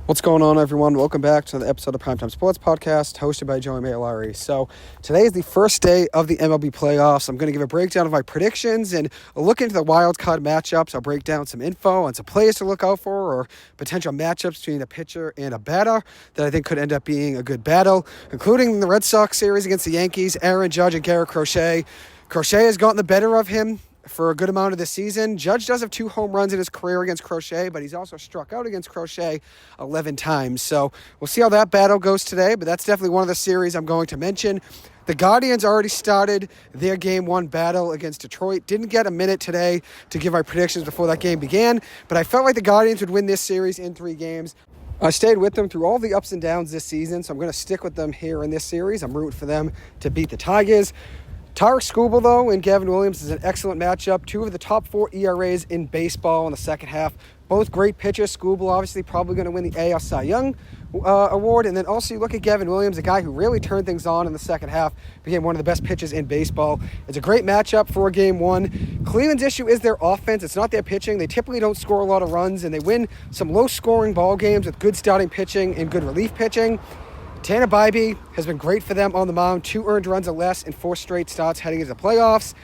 What's going on, everyone? Welcome back to the episode of Primetime Sports Podcast, hosted by Joey Maylari. So today is the first day of the MLB playoffs. I'm going to give a breakdown of my predictions and a look into the wild card matchups. I'll break down some info on some players to look out for or potential matchups between a pitcher and a batter that I think could end up being a good battle, including the Red Sox series against the Yankees, Aaron Judge and Garrett Crochet. Crochet has gotten the better of him for a good amount of the season. Judge does have 2 home runs in his career against Crochet, but he's also struck out against Crochet 11 times. So we'll see how that battle goes today, but that's definitely one of the series I'm going to mention. The Guardians already started their Game 1 battle against Detroit. Didn't get a minute today to give my predictions before that game began, but I felt like the Guardians would win this series in 3 games. I stayed with them through all the ups and downs this season, so I'm going to stick with them here in this series. I'm rooting for them to beat the Tigers. Tarik Skubal, though, and Gavin Williams is an excellent matchup. 2 of the top 4 ERAs in baseball in the second half. Both great pitchers. Skubal obviously probably going to win the AL Cy Young award. And then also you look at Gavin Williams, a guy who really turned things on in the second half, became one of the best pitchers in baseball. It's a great matchup for Game 1. Cleveland's issue is their offense. It's not their pitching. They typically don't score a lot of runs, and they win some low-scoring ball games with good starting pitching and good relief pitching. Tanner Bybee has been great for them on the mound, 2 earned runs or less in 4 straight starts heading into the playoffs.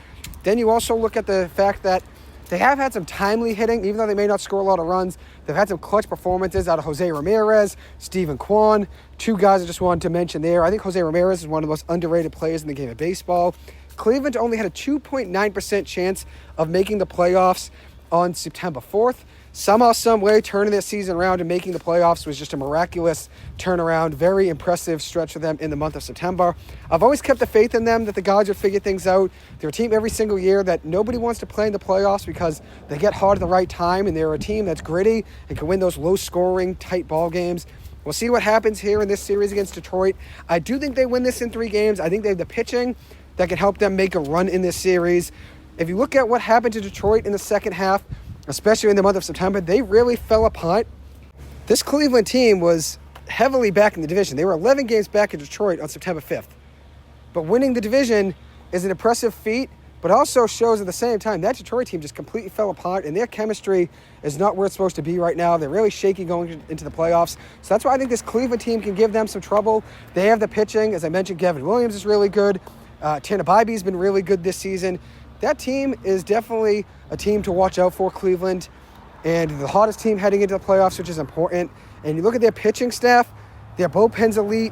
Then you also look at the fact that they have had some timely hitting, even though they may not score a lot of runs. They've had some clutch performances out of Jose Ramirez, Steven Kwan, 2 guys I just wanted to mention there. I think Jose Ramirez is one of the most underrated players in the game of baseball. Cleveland only had a 2.9% chance of making the playoffs on September 4th. Somehow, some way, turning their season around and making the playoffs was just a miraculous turnaround. Very impressive stretch for them in the month of September. I've always kept the faith in them that the guys would figure things out. They're a team every single year that nobody wants to play in the playoffs because they get hot at the right time, and they're a team that's gritty and can win those low-scoring, tight ball games. We'll see what happens here in this series against Detroit. I do think they win this in 3 games. I think they have the pitching that can help them make a run in this series. If you look at what happened to Detroit in the second half, especially in the month of September, they really fell apart. This Cleveland team was heavily back in the division. They were 11 games back in Detroit on September 5th. But winning the division is an impressive feat, but also shows at the same time that Detroit team just completely fell apart, and their chemistry is not where it's supposed to be right now. They're really shaky going into the playoffs. So that's why I think this Cleveland team can give them some trouble. They have the pitching. As I mentioned, Gavin Williams is really good. Tanner Bybee's been really good this season. That team is definitely a team to watch out for, Cleveland, and the hottest team heading into the playoffs, which is important. And you look at their pitching staff, their bullpen's elite,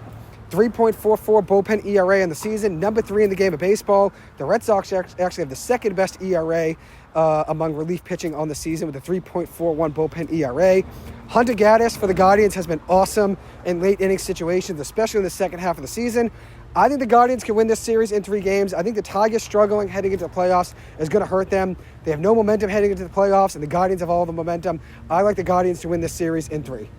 3.44 bullpen ERA in the season, number 3 in the game of baseball. The Red Sox actually have the second best ERA among relief pitching on the season with a 3.41 bullpen ERA. Hunter Gaddis for the Guardians has been awesome in late inning situations, especially in the second half of the season. I think the Guardians can win this series in 3 games. I think the Tigers struggling heading into the playoffs is going to hurt them. They have no momentum heading into the playoffs, and the Guardians have all the momentum. I like the Guardians to win this series in 3.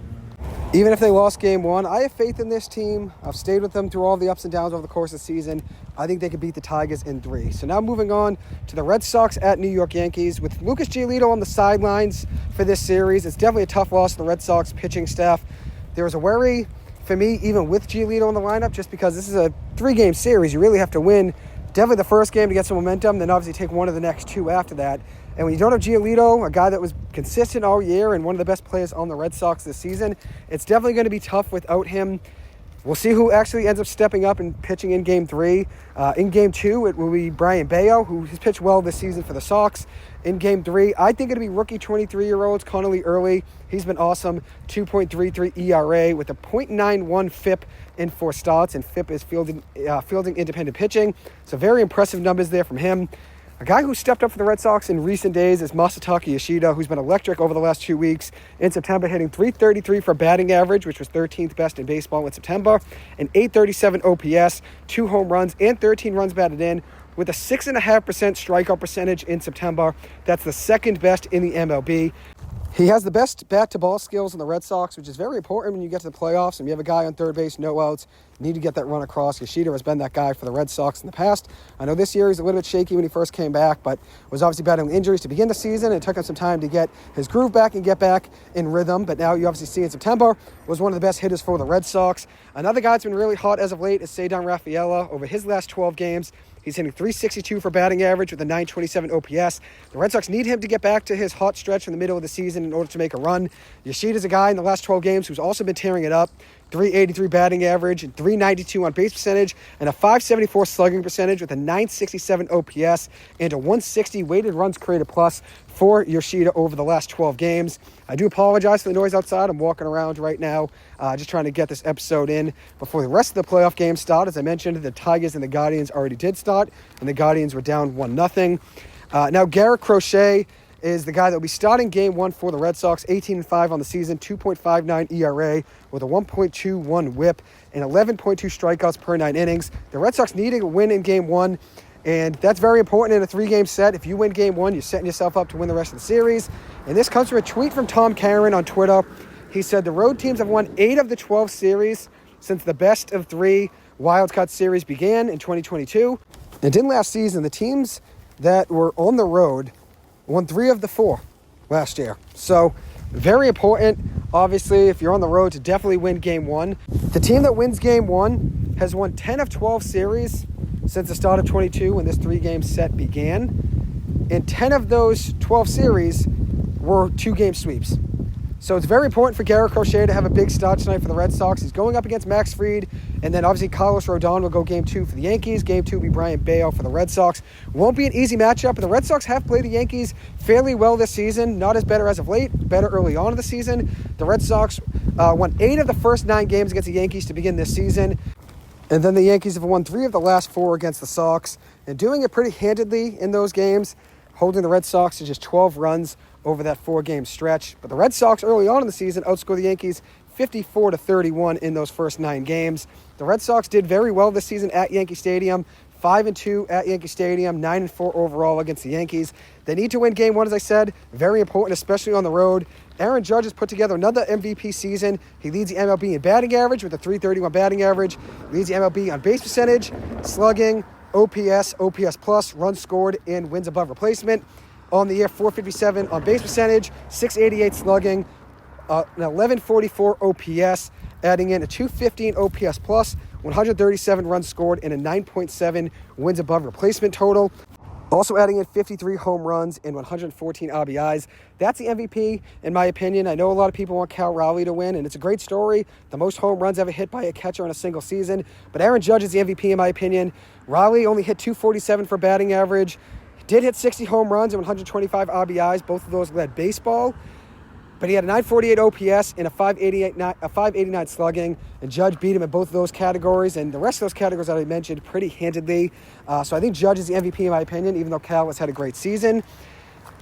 Even if they lost Game 1, I have faith in this team. I've stayed with them through all the ups and downs over the course of the season. I think they could beat the Tigers in 3. So now moving on to the Red Sox at New York Yankees. With Lucas Giolito on the sidelines for this series, it's definitely a tough loss to the Red Sox pitching staff. There was a worry for me, even with Giolito in the lineup, just because this is a 3-game series. You really have to win definitely the first game to get some momentum, then obviously take one of the next 2 after that. And when you don't have Giolito, a guy that was consistent all year and one of the best players on the Red Sox this season, it's definitely going to be tough without him. We'll see who actually ends up stepping up and pitching in Game 3. In Game 2, it will be Brian Bayo, who has pitched well this season for the Sox. In Game 3, I think it'll be rookie 23-year-olds Connolly Early. He's been awesome, 2.33 ERA with a .91 FIP in 4 starts, and FIP is fielding independent pitching. So very impressive numbers there from him. A guy who stepped up for the Red Sox in recent days is Masataka Yoshida, who's been electric over the last 2 weeks. In September, hitting .333 for batting average, which was 13th best in baseball in September, and .837 OPS, 2 home runs, and 13 runs batted in, with a 6.5% strikeout percentage in September. That's the second best in the MLB. He has the best bat-to-ball skills in the Red Sox, which is very important when you get to the playoffs and you have a guy on third base, no outs. You need to get that run across. Yoshida has been that guy for the Red Sox in the past. I know this year he's a little bit shaky when he first came back, but was obviously battling injuries to begin the season. It took him some time to get his groove back and get back in rhythm, but now you obviously see in September was one of the best hitters for the Red Sox. Another guy that's been really hot as of late is Cedar Rafaela. Over his last 12 games, He's hitting .362 for batting average with a .927 OPS. The Red Sox need him to get back to his hot stretch in the middle of the season in order to make a run. Yoshida's a guy in the last 12 games who's also been tearing it up. .383 batting average and .392 on base percentage and a .574 slugging percentage with a .967 OPS and a .160 weighted runs created plus for Yoshida over the last 12 games. I do apologize for the noise outside. I'm walking around right now, just trying to get this episode in before the rest of the playoff games start. As I mentioned, the Tigers and the Guardians already did start, and the Guardians were down 1-0. Now, Garrett Crochet is the guy that will be starting Game 1 for the Red Sox, 18-5 on the season, 2.59 ERA with a 1.21 whip and 11.2 strikeouts per 9 innings. The Red Sox needed a win in Game 1, and that's very important in a 3-game set. If you win Game 1, you're setting yourself up to win the rest of the series. And this comes from a tweet from Tom Caron on Twitter. He said the road teams have won 8 of the 12 series since the best of 3 wildcard series began in 2022. And in last season, the teams that were on the road won 3 of the 4 last year. So very important, obviously, if you're on the road, to definitely win Game 1. The team that wins Game 1 has won 10 of 12 series since the start of 22 when this 3-game set began. And 10 of those 12 series were 2-game sweeps. So it's very important for Garrett Crochet to have a big start tonight for the Red Sox. He's going up against Max Fried, and then obviously Carlos Rodon will go Game 2 for the Yankees. Game 2 will be Brian Bayo for the Red Sox. Won't be an easy matchup, but the Red Sox have played the Yankees fairly well this season. Not as better as of late, better early on in the season. The Red Sox won 8 of the first 9 games against the Yankees to begin this season. And then the Yankees have won 3 of the last 4 against the Sox, and doing it pretty handedly in those games, holding the Red Sox to just 12 runs over that 4-game stretch. But the Red Sox early on in the season outscored the Yankees 54-31 in those first 9 games. The Red Sox did very well this season at Yankee Stadium, 5-2 at Yankee Stadium, 9-4 overall against the Yankees. They need to win Game 1, as I said. Very important, especially on the road. Aaron Judge has put together another MVP season. He leads the MLB in batting average with a .331 batting average. Leads the MLB on base percentage, slugging, OPS, OPS plus, runs scored, and wins above replacement. On the year, .457 on base percentage, .688 slugging, an 1144 OPS, adding in a .215 OPS plus, 137 runs scored, and a 9.7 wins above replacement total. Also adding in 53 home runs and 114 RBIs. That's the MVP, in my opinion. I know a lot of people want Cal Raleigh to win, and it's a great story. The most home runs ever hit by a catcher in a single season. But Aaron Judge is the MVP, in my opinion. Raleigh only hit .247 for batting average. Did hit 60 home runs and 125 RBIs. Both of those led baseball. But he had a .948 OPS and a .589 slugging. And Judge beat him in both of those categories. And the rest of those categories that I mentioned pretty handedly. So I think Judge is the MVP in my opinion, even though Cal has had a great season.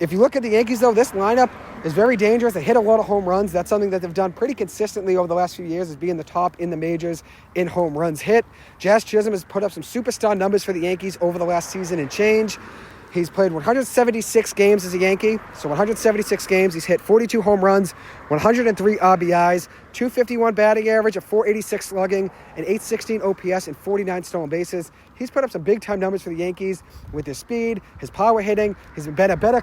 If you look at the Yankees, though, this lineup is very dangerous. They hit a lot of home runs. That's something that they've done pretty consistently over the last few years, is being the top in the majors in home runs hit. Jazz Chisholm has put up some superstar numbers for the Yankees over the last season and change. He's played 176 games as a Yankee, so 176 games. He's hit 42 home runs, 103 RBIs, .251 batting average, a .486 slugging, an .816 OPS, and 49 stolen bases. He's put up some big-time numbers for the Yankees with his speed, his power hitting. He's been a better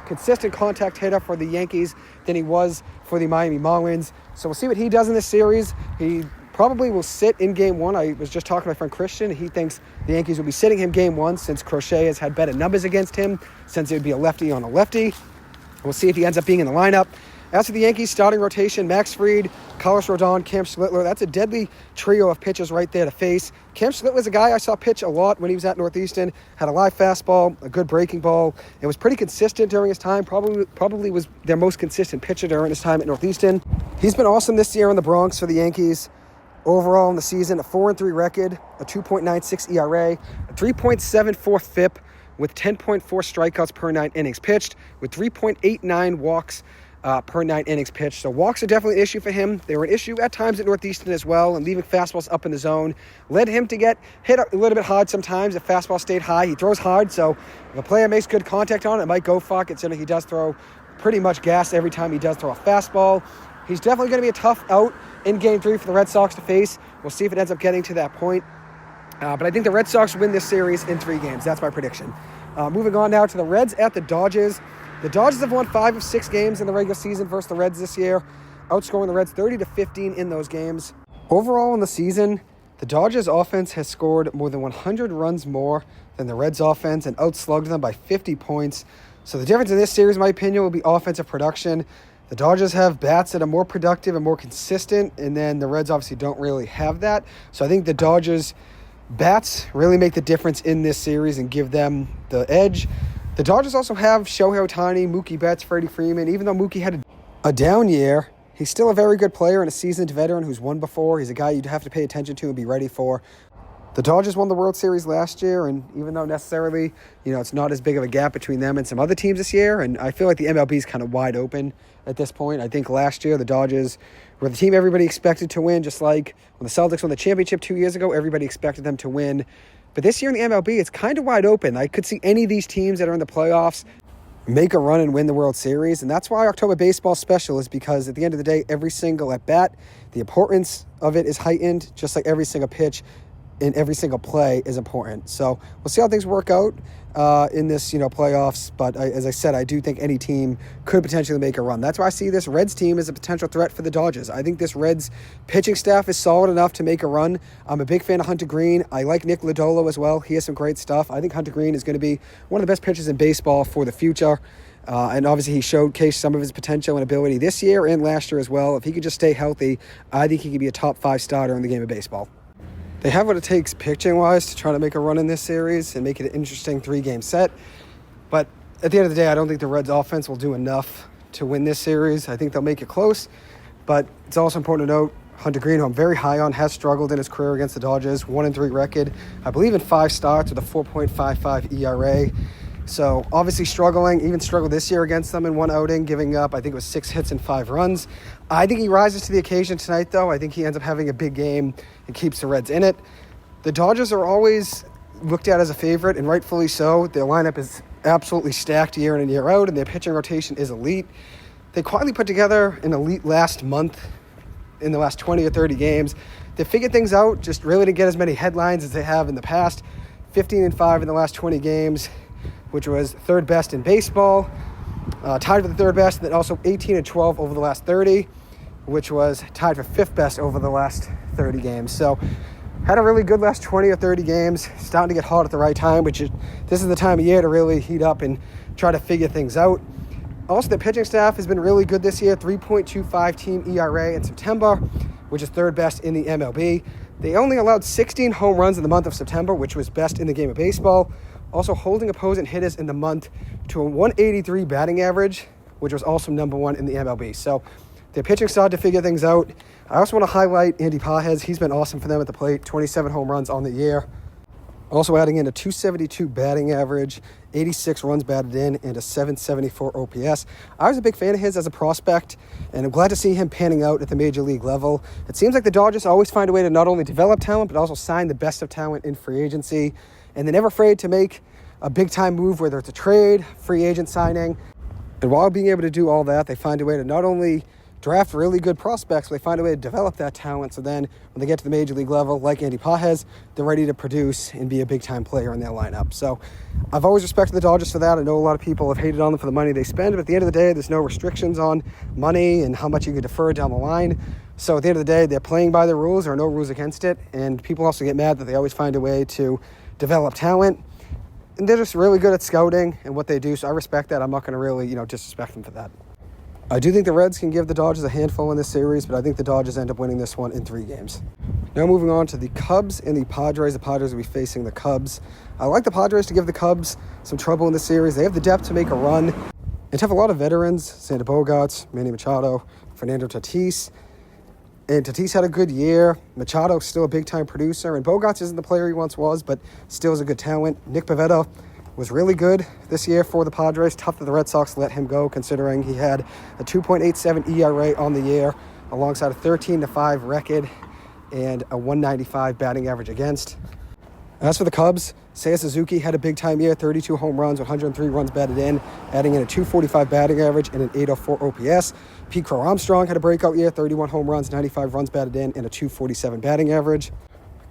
consistent contact hitter for the Yankees than he was for the Miami Marlins. So we'll see what he does in this series. He probably will sit in Game 1. I was just talking to my friend Christian. He thinks the Yankees will be sitting him Game 1 since Crochet has had better numbers against him, since it would be a lefty on a lefty. We'll see if he ends up being in the lineup. As for the Yankees starting rotation, Max Fried, Carlos Rodon, Cam Schlittler, that's a deadly trio of pitchers right there to face. Cam Schlittler's a guy I saw pitch a lot when he was at Northeastern, had a live fastball, a good breaking ball, and was pretty consistent during his time, probably was their most consistent pitcher during his time at Northeastern. He's been awesome this year in the Bronx for the Yankees. Overall in the season, a 4-3 record, a 2.96 ERA, a 3.74 FIP with 10.4 strikeouts per 9 innings pitched, with 3.89 walks per 9 innings pitched. So walks are definitely an issue for him. They were an issue at times at Northeastern as well, and leaving fastballs up in the zone led him to get hit a little bit hard sometimes. If fastball stayed high, he throws hard, so if a player makes good contact on it, it might go far, considering he does throw pretty much gas every time he does throw a fastball. He's definitely going to be a tough out in Game 3 for the Red Sox to face. We'll see if it ends up getting to that point. But I think the Red Sox win this series in 3 games. That's my prediction. Moving on now to the Reds at the Dodgers. The Dodgers have won 5 of 6 games in the regular season versus the Reds this year, outscoring the Reds 30-15 in those games. Overall in the season, The Dodgers offense has scored more than 100 runs more than the Reds offense and outslugged them by 50 points. So the difference in this series, in my opinion, will be offensive production. The Dodgers have bats that are more productive and more consistent, and then the Reds obviously don't really have that. So I think the Dodgers bats really make the difference in this series and give them the edge. The Dodgers also have Shohei Ohtani, Mookie Betts, Freddie Freeman. Even though Mookie had a down year, he's still a very good player and a seasoned veteran who's won before. He's a guy you'd have to pay attention to and be ready for. The Dodgers won the World Series last year, and even though necessarily, it's not as big of a gap between them and some other teams this year, and I feel like the MLB is kind of wide open at this point. I think last year the Dodgers were the team everybody expected to win, just like when the Celtics won the championship 2 years ago, everybody expected them to win. But this year in the MLB, it's kind of wide open. I could see any of these teams that are in the playoffs make a run and win the World Series, and that's why October Baseball special is, because at the end of the day, every single at-bat, the importance of it is heightened, just like every single pitch in every single play is important. So we'll see how things work out in this, playoffs. But as I said, I do think any team could potentially make a run. That's why I see this Reds team as a potential threat for the Dodgers. I think this Reds pitching staff is solid enough to make a run. I'm a big fan of Hunter Green. I like Nick Lodolo as well. He has some great stuff. I think Hunter Green is going to be one of the best pitchers in baseball for the future. And obviously he showcased some of his potential and ability this year and last year as well. If he could just stay healthy, I think he could be a top 5 starter in the game of baseball. They have what it takes pitching-wise to try to make a run in this series and make it an interesting 3-game set. But at the end of the day, I don't think the Reds' offense will do enough to win this series. I think they'll make it close. But it's also important to note, Hunter Green, who I'm very high on, has struggled in his career against the Dodgers. 1-3 record, I believe in 5 starts with a 4.55 ERA. So obviously struggling, even struggled this year against them in one outing, giving up, I think it was 6 hits and 5 runs. I think he rises to the occasion tonight, though. I think he ends up having a big game and keeps the Reds in it. The Dodgers are always looked at as a favorite, and rightfully so. Their lineup is absolutely stacked year in and year out, and their pitching rotation is elite. They quietly put together an elite last month in the last 20 or 30 games. They figured things out, just really didn't get as many headlines as they have in the past. 15-5 in the last 20 games, which was third best in baseball, tied for the third best, and then also 18-12 over the last 30, which was tied for fifth best over the last 30 games. So had a really good last 20 or 30 games, starting to get hot at the right time, this is the time of year to really heat up and try to figure things out. Also, the pitching staff has been really good this year, 3.25 team ERA in September, which is third best in the MLB. They only allowed 16 home runs in the month of September, which was best in the game of baseball. Also holding opposing hitters in the month to a 183 batting average, which was also number 1 in the MLB. So their pitching started to figure things out. I also want to highlight Andy Pages. He's been awesome for them at the plate, 27 home runs on the year. Also adding in a 272 batting average, 86 runs batted in, and a 774 OPS. I was a big fan of his as a prospect, and I'm glad to see him panning out at the major league level. It seems like the Dodgers always find a way to not only develop talent, but also sign the best of talent in free agency. And they're never afraid to make a big-time move, whether it's a trade, free agent signing. And while being able to do all that, they find a way to not only draft really good prospects, but they find a way to develop that talent. So then when they get to the major league level, like Andy Pages, they're ready to produce and be a big-time player in their lineup. So I've always respected the Dodgers for that. I know a lot of people have hated on them for the money they spend, but at the end of the day, there's no restrictions on money and how much you can defer down the line. So at the end of the day, they're playing by the rules. There are no rules against it. And people also get mad that they always find a way to develop talent. And they're just really good at scouting and what they do. So I respect that. I'm not going to really, disrespect them for that. I do think the Reds can give the Dodgers a handful in this series, but I think the Dodgers end up winning this one in 3 games. Now moving on to the Cubs and the Padres. The Padres will be facing the Cubs. I like the Padres to give the Cubs some trouble in this series. They have the depth to make a run and to have a lot of veterans, Xander Bogaerts, Manny Machado, Fernando Tatis. And Tatis had a good year. Machado's still a big-time producer, and Bogaerts isn't the player he once was, but still is a good talent. Nick Pivetta was really good this year for the Padres. Tough that the Red Sox let him go, considering he had a 2.87 ERA on the year, alongside a 13-5 record and a 195 batting average against. As for the Cubs, Seiya Suzuki had a big-time year, 32 home runs, 103 runs batted in, adding in a 245 batting average and an 804 OPS. Pete Crow Armstrong had a breakout year, 31 home runs, 95 runs batted in, and a 247 batting average.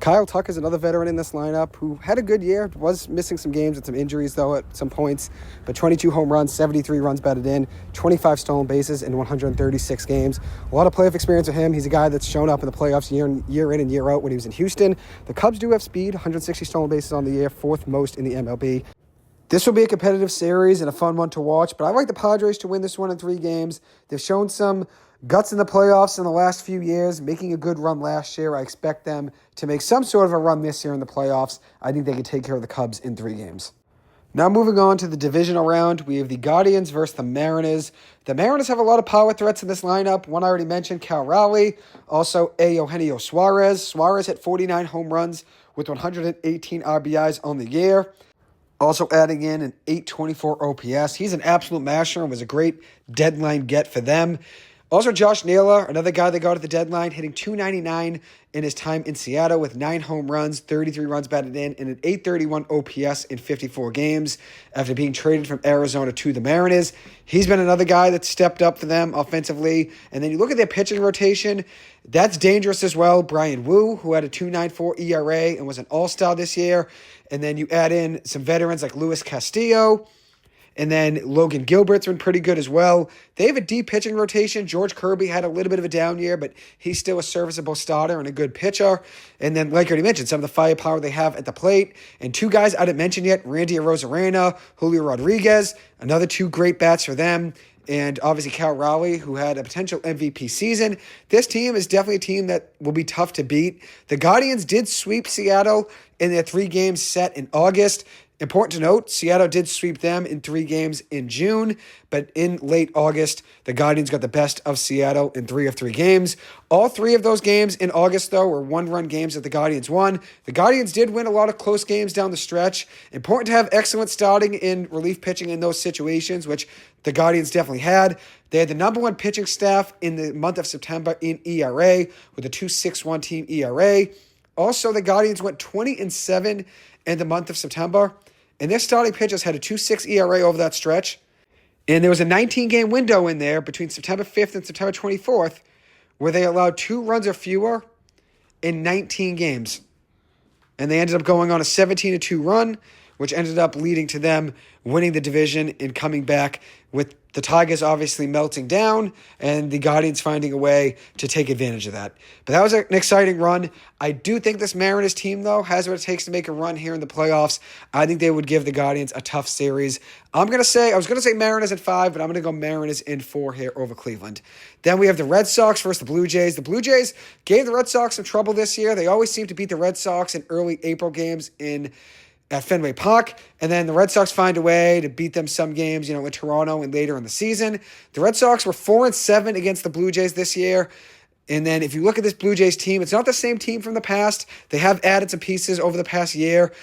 Kyle Tucker's another veteran in this lineup who had a good year, was missing some games with some injuries, though, at some points. But 22 home runs, 73 runs batted in, 25 stolen bases in 136 games. A lot of playoff experience with him. He's a guy that's shown up in the playoffs year in and year out when he was in Houston. The Cubs do have speed, 160 stolen bases on the year, fourth most in the MLB. This will be a competitive series and a fun one to watch, but I like the Padres to win this one in 3 games. They've shown some guts in the playoffs in the last few years, making a good run last year. I expect them to make some sort of a run this year in the playoffs. I think they can take care of the Cubs in 3 games. Now moving on to the divisional round, we have the Guardians versus the Mariners. The Mariners have a lot of power threats in this lineup. One I already mentioned, Cal Raleigh. Also, Eugenio Suarez. Suarez hit 49 home runs with 118 RBIs on the year. Also adding in an 824 OPS. He's an absolute masher and was a great deadline get for them. Also, Josh Naylor, another guy they got at the deadline, hitting .299 in his time in Seattle with 9 home runs, 33 runs batted in, and an .831 OPS in 54 games after being traded from Arizona to the Mariners. He's been another guy that stepped up for them offensively. And then you look at their pitching rotation, that's dangerous as well. Brian Wu, who had a .294 ERA and was an all-star this year. And then you add in some veterans like Luis Castillo. And then Logan Gilbert's been pretty good as well. They have a deep pitching rotation. George Kirby had a little bit of a down year, but he's still a serviceable starter and a good pitcher. And then, like I already mentioned, some of the firepower they have at the plate. And 2 guys I didn't mention yet, Randy Arozarena, Julio Rodriguez, another 2 great bats for them. And obviously Cal Raleigh, who had a potential MVP season. This team is definitely a team that will be tough to beat. The Guardians did sweep Seattle in their 3 games set in August. Important to note, Seattle did sweep them in 3 games in June, but in late August, the Guardians got the best of Seattle in 3 of 3 games. All 3 of those games in August, though, were 1-run games that the Guardians won. The Guardians did win a lot of close games down the stretch. Important to have excellent starting in relief pitching in those situations, which the Guardians definitely had. They had the number 1 pitching staff in the month of September in ERA with a 2.61 team ERA. Also, the Guardians went 20-7 in the month of September. And their starting pitchers had a 2.6 ERA over that stretch. And there was a 19-game window in there between September 5th and September 24th where they allowed 2 runs or fewer in 19 games. And they ended up going on a 17-2 run, which ended up leading to them winning the division and coming back with the Tigers obviously melting down and the Guardians finding a way to take advantage of that. But that was an exciting run. I do think this Mariners team, though, has what it takes to make a run here in the playoffs. I think they would give the Guardians a tough series. I was going to say Mariners in 5, but I'm going to go Mariners in 4 here over Cleveland. Then we have the Red Sox versus the Blue Jays. The Blue Jays gave the Red Sox some trouble this year. They always seem to beat the Red Sox in early April games at Fenway Park, and then the Red Sox find a way to beat them some games, in Toronto and later in the season. The Red Sox were 4-7 against the Blue Jays this year. And then if you look at this Blue Jays team, it's not the same team from the past. They have added some pieces over the past year.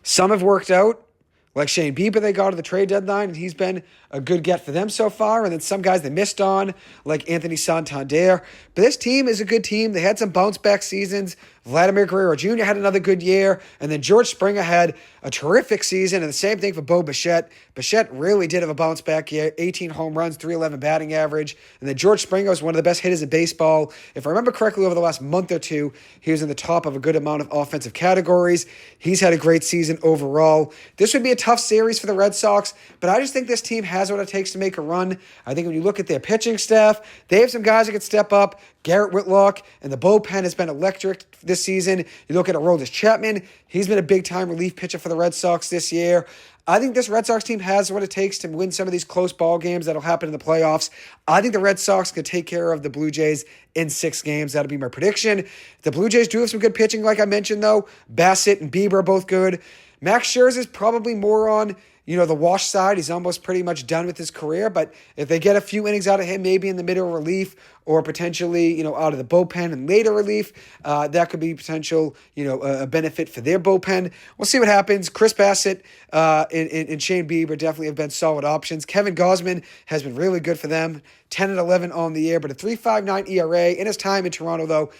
Some have worked out, like Shane Bieber they got at the trade deadline, and he's been a good get for them so far. And then some guys they missed on, like Anthony Santander. But this team is a good team. They had some bounce-back seasons. Vladimir Guerrero Jr. had another good year. And then George Springer had a terrific season. And the same thing for Bo Bichette. Bichette really did have a bounce-back year. 18 home runs, .311 batting average. And then George Springer was one of the best hitters in baseball. If I remember correctly, over the last month or 2, he was in the top of a good amount of offensive categories. He's had a great season overall. This would be a tough series for the Red Sox, but I just think this team has what it takes to make a run. I think when you look at their pitching staff, they have some guys that can step up. Garrett Whitlock, and the bullpen has been electric this season. You look at Aroldis Chapman, he's been a big-time relief pitcher for the Red Sox this year. I think this Red Sox team has what it takes to win some of these close ball games that'll happen in the playoffs. I think the Red Sox could take care of the Blue Jays in 6 games. That'll be my prediction. The Blue Jays do have some good pitching, like I mentioned, though. Bassett and Bieber are both good. Max Scherzer's probably more on the wash side. He's almost pretty much done with his career, but if they get a few innings out of him, maybe in the middle of relief or potentially, out of the bullpen and later relief, that could be potential, a benefit for their bullpen. We'll see what happens. Chris Bassett and Shane Bieber definitely have been solid options. Kevin Gausman has been really good for them, 10-11 on the year, but a 3.59 ERA in his time in Toronto, though.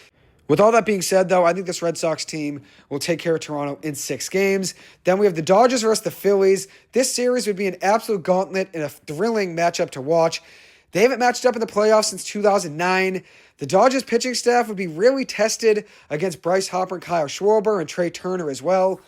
With all that being said, though, I think this Red Sox team will take care of Toronto in 6 games. Then we have the Dodgers versus the Phillies. This series would be an absolute gauntlet and a thrilling matchup to watch. They haven't matched up in the playoffs since 2009. The Dodgers pitching staff would be really tested against Bryce Harper and Kyle Schwarber and Trey Turner as well.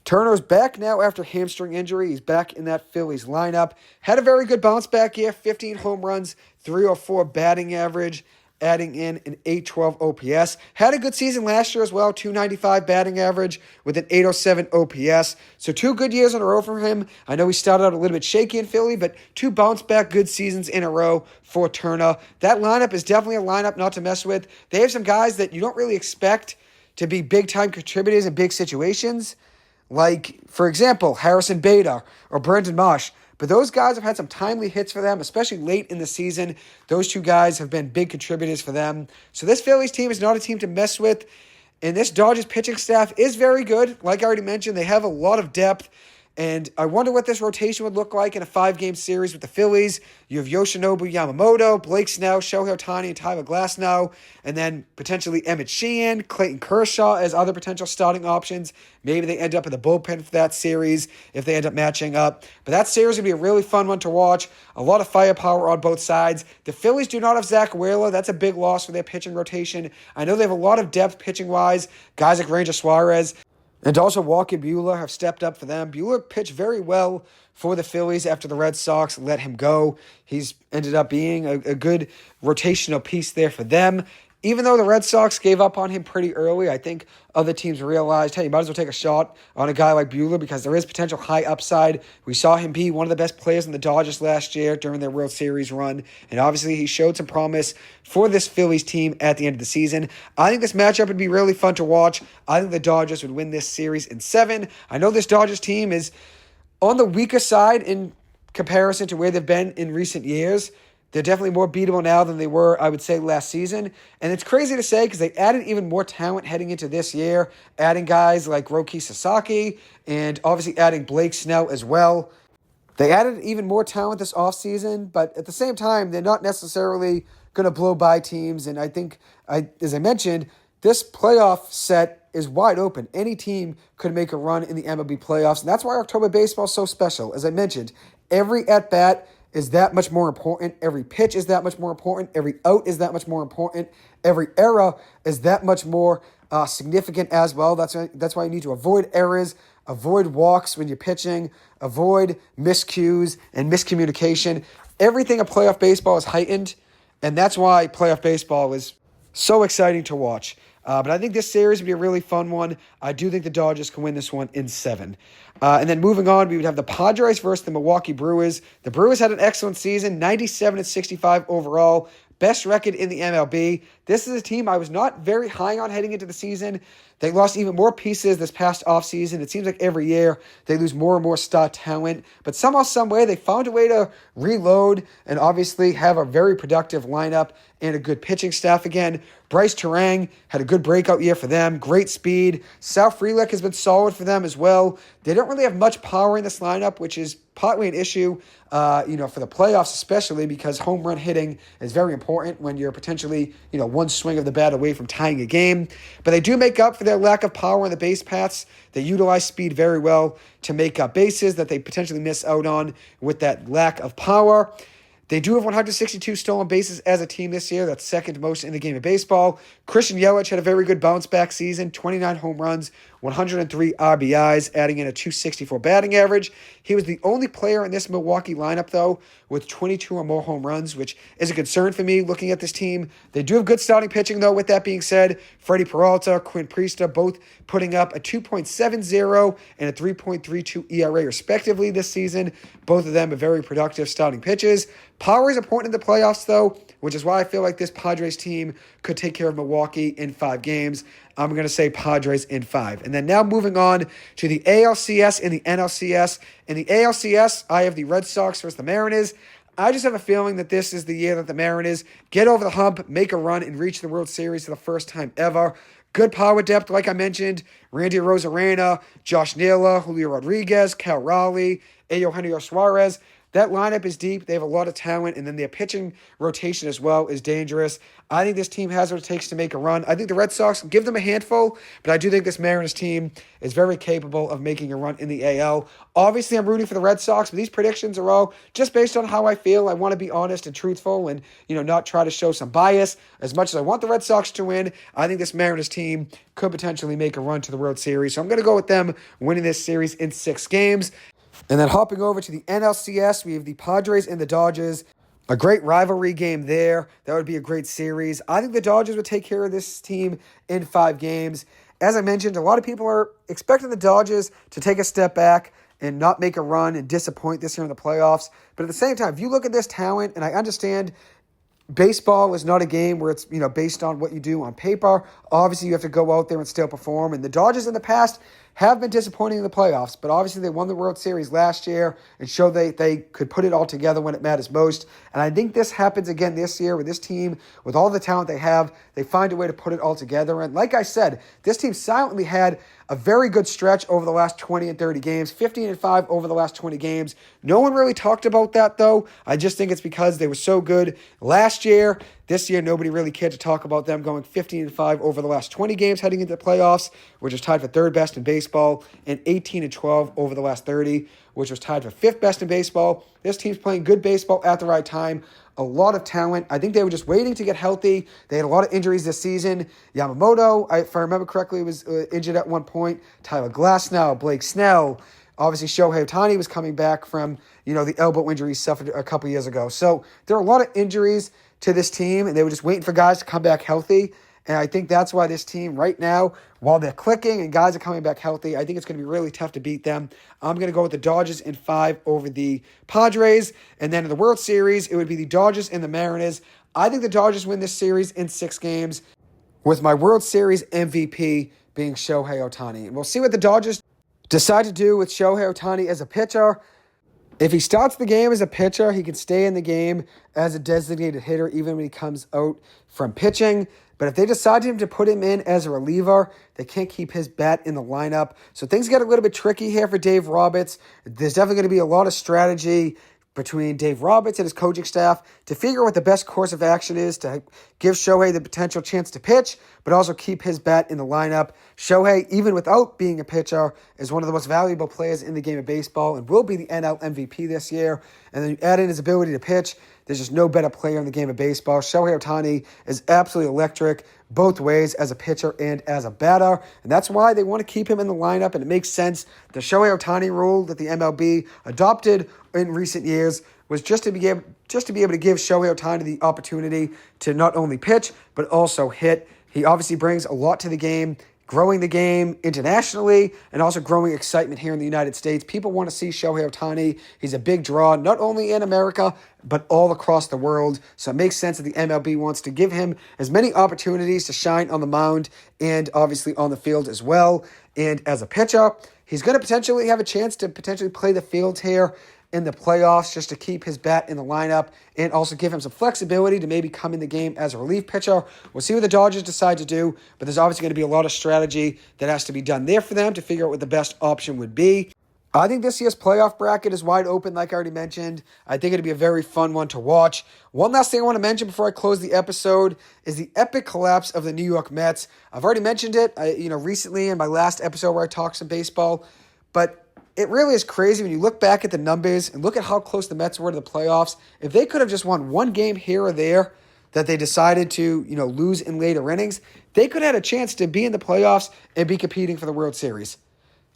Turner's back now after hamstring injury. He's back in that Phillies lineup. Had a very good bounce back year, 15 home runs, 304 batting average, adding in an 812 OPS. Had a good season last year as well, 295 batting average with an 807 OPS. So 2 good years in a row for him. I know he started out a little bit shaky in Philly, but 2 bounce back good seasons in a row for Turner. That lineup is definitely a lineup not to mess with. They have some guys that you don't really expect to be big-time contributors in big situations, like, for example, Harrison Bader or Brandon Marsh. But those guys have had some timely hits for them, especially late in the season. Those 2 guys have been big contributors for them. So this Phillies team is not a team to mess with. And this Dodgers pitching staff is very good. Like I already mentioned, they have a lot of depth. And I wonder what this rotation would look like in a 5-game series with the Phillies. You have Yoshinobu Yamamoto, Blake Snell, Shohei Ohtani, and Tyler Glasnow, and then potentially Emmett Sheehan, Clayton Kershaw as other potential starting options. Maybe they end up in the bullpen for that series if they end up matching up. But that series would be a really fun one to watch. A lot of firepower on both sides. The Phillies do not have Zach Wheeler. That's a big loss for their pitching rotation. I know they have a lot of depth pitching-wise. Guys like Ranger Suarez and also Walker Buehler have stepped up for them. Buehler pitched very well for the Phillies after the Red Sox let him go. He's ended up being a good rotational piece there for them. Even though the Red Sox gave up on him pretty early, I think other teams realized, hey, you might as well take a shot on a guy like Buehler because there is potential high upside. We saw him be one of the best players in the Dodgers last year during their World Series run, and obviously he showed some promise for this Phillies team at the end of the season. I think this matchup would be really fun to watch. I think the Dodgers would win this series in 7. I know this Dodgers team is on the weaker side in comparison to where they've been in recent years. They're definitely more beatable now than they were, I would say, last season. And it's crazy to say because they added even more talent heading into this year, adding guys like Roki Sasaki and obviously adding Blake Snell as well. They added even more talent this offseason, but at the same time, they're not necessarily going to blow by teams. And I think, as I mentioned, this playoff set is wide open. Any team could make a run in the MLB playoffs, and that's why October baseball is so special. As I mentioned, every at-bat is that much more important. Every pitch is that much more important. Every out is that much more important. Every error is that much more significant as well. That's why you need to avoid errors, avoid walks when you're pitching, avoid miscues and miscommunication. Everything in playoff baseball is heightened, and that's why playoff baseball is so exciting to watch. But I think this series would be a really fun one. I do think the Dodgers can win this one in 7. And then moving on, we would have the Padres versus the Milwaukee Brewers. The Brewers had an excellent season, 97-65 overall. Best record in the MLB. This is a team I was not very high on heading into the season. They lost even more pieces this past offseason. It seems like every year they lose more and more star talent. But somehow, some way, they found a way to reload and obviously have a very productive lineup and a good pitching staff again. Bryce Terang had a good breakout year for them. Great speed. Sal Frelick has been solid for them as well. They don't really have much power in this lineup, which is partly an issue, for the playoffs especially because home run hitting is very important when you're potentially, one swing of the bat away from tying a game. But they do make up for their lack of power on the base paths. They utilize speed very well to make up bases that they potentially miss out on with that lack of power. They do have 162 stolen bases as a team this year. That's second most in the game of baseball. Christian Yelich had a very good bounce-back season, 29 home runs, 103 RBIs, adding in a 264 batting average. He was the only player in this Milwaukee lineup, though, with 22 or more home runs, which is a concern for me looking at this team. They do have good starting pitching, though. With that being said, Freddie Peralta, Quinn Priesta, both putting up a 2.70 and a 3.32 ERA, respectively, this season. Both of them are very productive starting pitches. Power is important in the playoffs, though, which is why I feel like this Padres team could take care of Milwaukee in 5 games. I'm going to say Padres in 5. And then now moving on to the ALCS and the NLCS. In the ALCS, I have the Red Sox versus the Mariners. I just have a feeling that this is the year that the Mariners get over the hump, make a run, and reach the World Series for the first time ever. Good power depth, like I mentioned. Randy Arozarena, Josh Naylor, Julio Rodriguez, Cal Raleigh, Eugenio Suarez. That lineup is deep. They have a lot of talent, and then their pitching rotation as well is dangerous. I think this team has what it takes to make a run. I think the Red Sox give them a handful, but I do think this Mariners team is very capable of making a run in the AL. Obviously, I'm rooting for the Red Sox, but these predictions are all just based on how I feel. I want to be honest and truthful and, not try to show some bias. As much as I want the Red Sox to win, I think this Mariners team could potentially make a run to the World Series. So I'm going to go with them winning this series in 6 games. And then hopping over to the NLCS, we have the Padres and the Dodgers. A great rivalry game there. That would be a great series. I think the Dodgers would take care of this team in 5 games. As I mentioned, a lot of people are expecting the Dodgers to take a step back and not make a run and disappoint this year in the playoffs. But at the same time, if you look at this talent, and I understand baseball is not a game where it's, based on what you do on paper. Obviously, you have to go out there and still perform. And the Dodgers in the past have been disappointing in the playoffs, but obviously they won the World Series last year and showed they could put it all together when it matters most. And I think this happens again this year with this team, with all the talent they have. They find a way to put it all together. And like I said, this team silently had a very good stretch over the last 20 and 30 games, 15-5 over the last 20 games. No one really talked about that, though. I just think it's because they were so good last year. This year, nobody really cared to talk about them going 15-5 over the last 20 games heading into the playoffs, which was tied for 3rd best in baseball, and 18-12 over the last 30, which was tied for 5th best in baseball. This team's playing good baseball at the right time. A lot of talent. I think they were just waiting to get healthy. They had a lot of injuries this season. Yamamoto, if I remember correctly, was injured at one point. Tyler Glasnow, Blake Snell. Obviously, Shohei Ohtani was coming back from, the elbow injury he suffered a couple years ago. So there are a lot of injuries to this team, and they were just waiting for guys to come back healthy. And I think that's why this team right now, while they're clicking and guys are coming back healthy, I think it's going to be really tough to beat them. I'm going to go with the Dodgers in 5 over the Padres. And then in the World Series, it would be the Dodgers and the Mariners. I think the Dodgers win this series in 6 games, with my World Series MVP being Shohei Ohtani. And we'll see what the Dodgers decide to do with Shohei Ohtani as a pitcher. If he starts the game as a pitcher, he can stay in the game as a designated hitter even when he comes out from pitching. But if they decide to put him in as a reliever, they can't keep his bat in the lineup. So things get a little bit tricky here for Dave Roberts. There's definitely going to be a lot of strategy between Dave Roberts and his coaching staff to figure out what the best course of action is to give Shohei the potential chance to pitch, but also keep his bat in the lineup. Shohei, even without being a pitcher, is one of the most valuable players in the game of baseball and will be the NL MVP this year. And then you add in his ability to pitch. There's just no better player in the game of baseball. Shohei Ohtani is absolutely electric both ways as a pitcher and as a batter. And that's why they want to keep him in the lineup. And it makes sense. The Shohei Ohtani rule that the MLB adopted in recent years was just to be able to give Shohei Ohtani the opportunity to not only pitch, but also hit. He obviously brings a lot to the game, growing the game internationally and also growing excitement here in the United States. People want to see Shohei Ohtani. He's a big draw, not only in America, but all across the world. So it makes sense that the MLB wants to give him as many opportunities to shine on the mound and obviously on the field as well. And as a pitcher, he's going to potentially have a chance to potentially play the field here in the playoffs just to keep his bat in the lineup and also give him some flexibility to maybe come in the game as a relief pitcher. We'll see what the Dodgers decide to do, but there's obviously going to be a lot of strategy that has to be done there for them to figure out what the best option would be. I think this year's playoff bracket is wide open, like I already mentioned. I think it'll be a very fun one to watch. One last thing I want to mention before I close the episode is the epic collapse of the New York Mets. I've already mentioned it, recently in my last episode where I talked some baseball, but it really is crazy when you look back at the numbers and look at how close the Mets were to the playoffs. If they could have just won one game here or there that they decided to, lose in later innings, they could have had a chance to be in the playoffs and be competing for the World Series.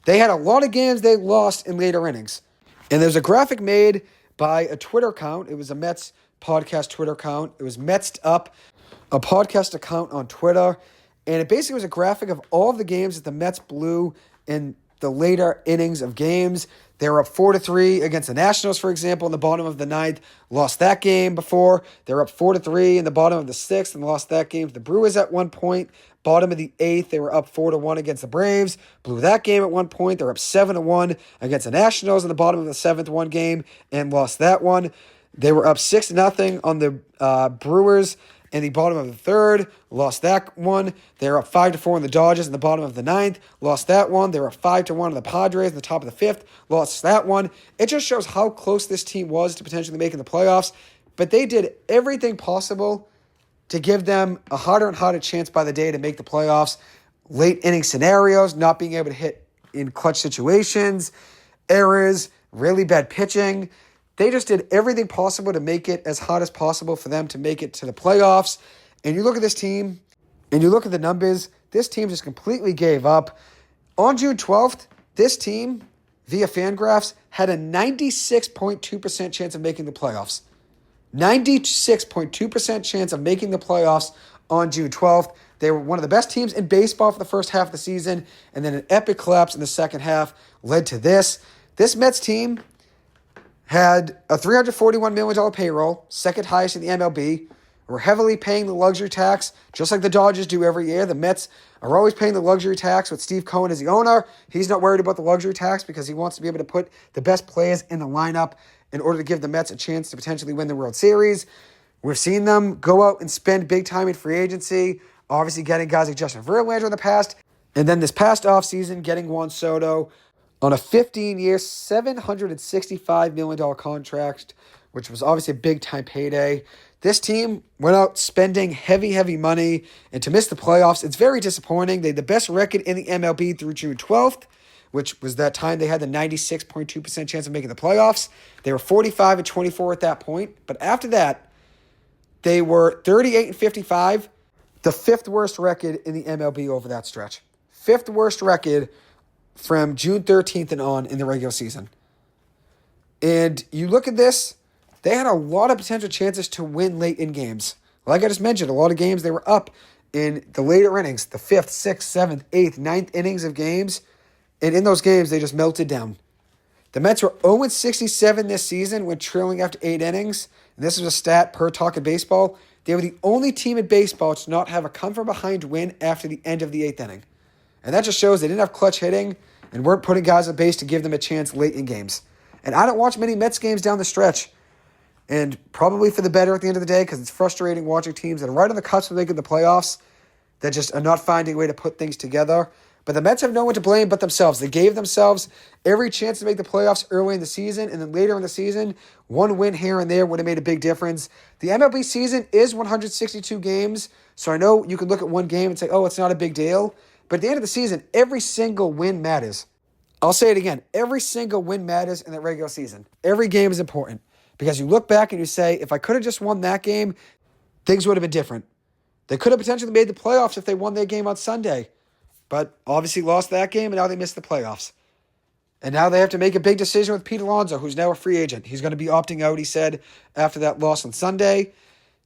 They had a lot of games they lost in later innings. And there's a graphic made by a Twitter account. It was a Mets podcast Twitter account. It was Metsed Up, a podcast account on Twitter. And it basically was a graphic of all of the games that the Mets blew in the later innings of games. They were up 4-3 against the Nationals, for example, in the bottom of the 9th. Lost that game before. They were up 4-3 in the bottom of the 6th and lost that game to the Brewers at one point. Bottom of the 8th, they were up 4-1 against the Braves. Blew that game at one point. They were up 7-1 against the Nationals in the bottom of the 7th one game and lost that one. They were up 6-0 on the Brewers in the bottom of the third, lost that one. They were up 5-4 on the Dodgers in the bottom of the ninth, lost that one. They were up 5-1 on the Padres in the top of the fifth, lost that one. It just shows how close this team was to potentially making the playoffs. But they did everything possible to give them a harder and harder chance by the day to make the playoffs. Late inning scenarios, not being able to hit in clutch situations, errors, really bad pitching. They just did everything possible to make it as hard as possible for them to make it to the playoffs. And you look at this team, and you look at the numbers, this team just completely gave up. On June 12th, this team, via Fangraphs, had a 96.2% chance of making the playoffs. 96.2% chance of making the playoffs on June 12th. They were one of the best teams in baseball for the first half of the season, and then an epic collapse in the second half led to this. This Mets team had a $341 million payroll, second highest in the MLB. We're heavily paying the luxury tax, just like the Dodgers do every year. The Mets are always paying the luxury tax with Steve Cohen as the owner. He's not worried about the luxury tax because he wants to be able to put the best players in the lineup in order to give the Mets a chance to potentially win the World Series. We've seen them go out and spend big time in free agency, obviously getting guys like Justin Verlander in the past, and then this past offseason getting Juan Soto on a 15-year, $765 million contract, which was obviously a big-time payday. This team went out spending heavy money, and to miss the playoffs, it's very disappointing. They had the best record in the MLB through June 12th, which was that time they had the 96.2% chance of making the playoffs. They were 45-24 at that point, but after that, they were 38-55, the fifth worst record in the MLB over that stretch. Fifth worst record from June 13th and on in the regular season. And you look at this, they had a lot of potential chances to win late in games. Like I just mentioned, a lot of games they were up in the later innings, the 5th, 6th, 7th, 8th, 9th innings of games. And in those games, they just melted down. The Mets were 0-67 this season when trailing after 8 innings. And this was a stat per Talkin' Baseball. They were the only team in baseball to not have a come-from-behind win after the end of the 8th inning. And that just shows they didn't have clutch hitting and weren't putting guys on base to give them a chance late in games. And I don't watch many Mets games down the stretch. And probably for the better at the end of the day, because it's frustrating watching teams that are right on the cusp of making the playoffs that just are not finding a way to put things together. But the Mets have no one to blame but themselves. They gave themselves every chance to make the playoffs early in the season, and then later in the season, one win here and there would have made a big difference. The MLB season is 162 games, so I know you can look at one game and say, oh, it's not a big deal. But at the end of the season, every single win matters. I'll say it again. Every single win matters in the regular season. Every game is important. Because you look back and you say, if I could have just won that game, things would have been different. They could have potentially made the playoffs if they won their game on Sunday. But obviously lost that game, and now they missed the playoffs. And now they have to make a big decision with Pete Alonso, who's now a free agent. He's going to be opting out, he said, after that loss on Sunday.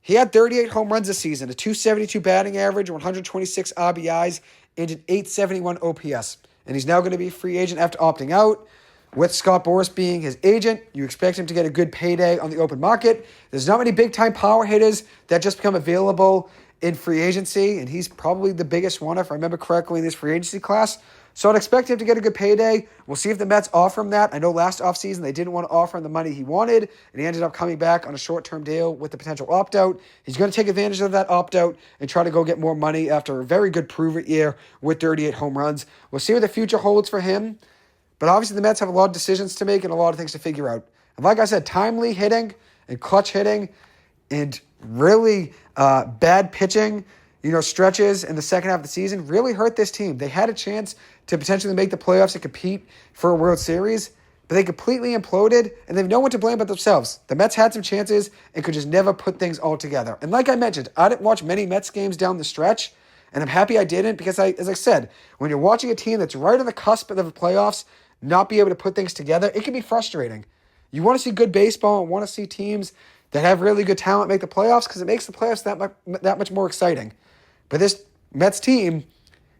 He had 38 home runs this season, a .272 batting average, 126 RBIs, and an .871 OPS. And he's now going to be a free agent after opting out. With Scott Boras being his agent, you expect him to get a good payday on the open market. There's not many big-time power hitters that just become available in free agency, and he's probably the biggest one, if I remember correctly, in this free agency class. So I'd expect him to get a good payday. We'll see if the Mets offer him that. I know last offseason they didn't want to offer him the money he wanted, and he ended up coming back on a short-term deal with the potential opt-out. He's going to take advantage of that opt-out and try to go get more money after a very good prove-it year with 38 home runs. We'll see what the future holds for him. But obviously the Mets have a lot of decisions to make and a lot of things to figure out. And like I said, timely hitting and clutch hitting and really bad pitching, stretches in the second half of the season really hurt this team. They had a chance to potentially make the playoffs and compete for a World Series, but they completely imploded, and they have no one to blame but themselves. The Mets had some chances and could just never put things all together. And like I mentioned, I didn't watch many Mets games down the stretch, and I'm happy I didn't because, as I said, when you're watching a team that's right on the cusp of the playoffs not be able to put things together, it can be frustrating. You want to see good baseball and want to see teams that have really good talent make the playoffs because it makes the playoffs that much more exciting. But this Mets team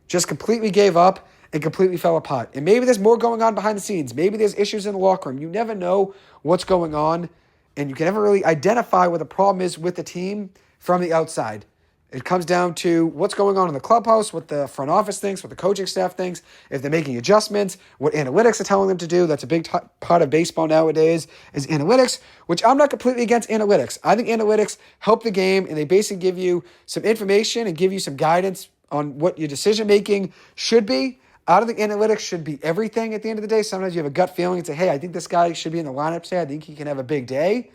just completely gave up and completely fell apart. And maybe there's more going on behind the scenes. Maybe there's issues in the locker room. You never know what's going on, and you can never really identify what the problem is with the team from the outside. It comes down to what's going on in the clubhouse, what the front office thinks, what the coaching staff thinks, if they're making adjustments, what analytics are telling them to do. That's a big part of baseball nowadays is analytics, which I'm not completely against analytics. I think analytics help the game, and they basically give you some information and give you some guidance on what your decision-making should be. I don't think analytics should be everything at the end of the day. Sometimes you have a gut feeling and say, hey, I think this guy should be in the lineup today. I think he can have a big day.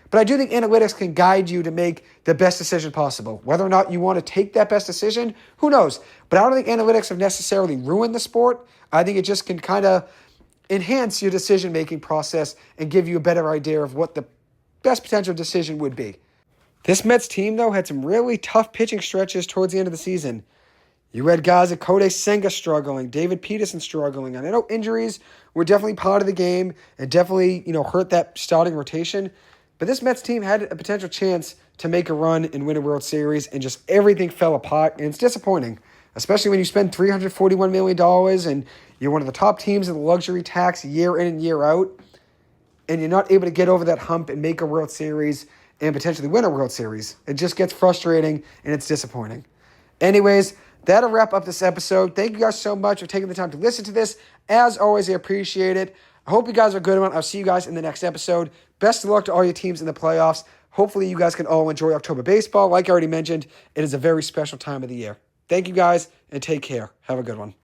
But I do think analytics can guide you to make the best decision possible. Whether or not you want to take that best decision, who knows? But I don't think analytics have necessarily ruined the sport. I think it just can kind of enhance your decision-making process and give you a better idea of what the best potential decision would be. This Mets team, though, had some really tough pitching stretches towards the end of the season. You had guys like Kodai Senga struggling, David Peterson struggling. And I know injuries were definitely part of the game and definitely, hurt that starting rotation. But this Mets team had a potential chance to make a run and win a World Series, and just everything fell apart, and it's disappointing, especially when you spend $341 million and you're one of the top teams in the luxury tax year in and year out, and you're not able to get over that hump and make a World Series and potentially win a World Series. It just gets frustrating, and it's disappointing. Anyways, that'll wrap up this episode. Thank you guys so much for taking the time to listen to this. As always, I appreciate it. I hope you guys are a good one. I'll see you guys in the next episode. Best of luck to all your teams in the playoffs. Hopefully you guys can all enjoy October baseball. Like I already mentioned, it is a very special time of the year. Thank you guys, and take care. Have a good one.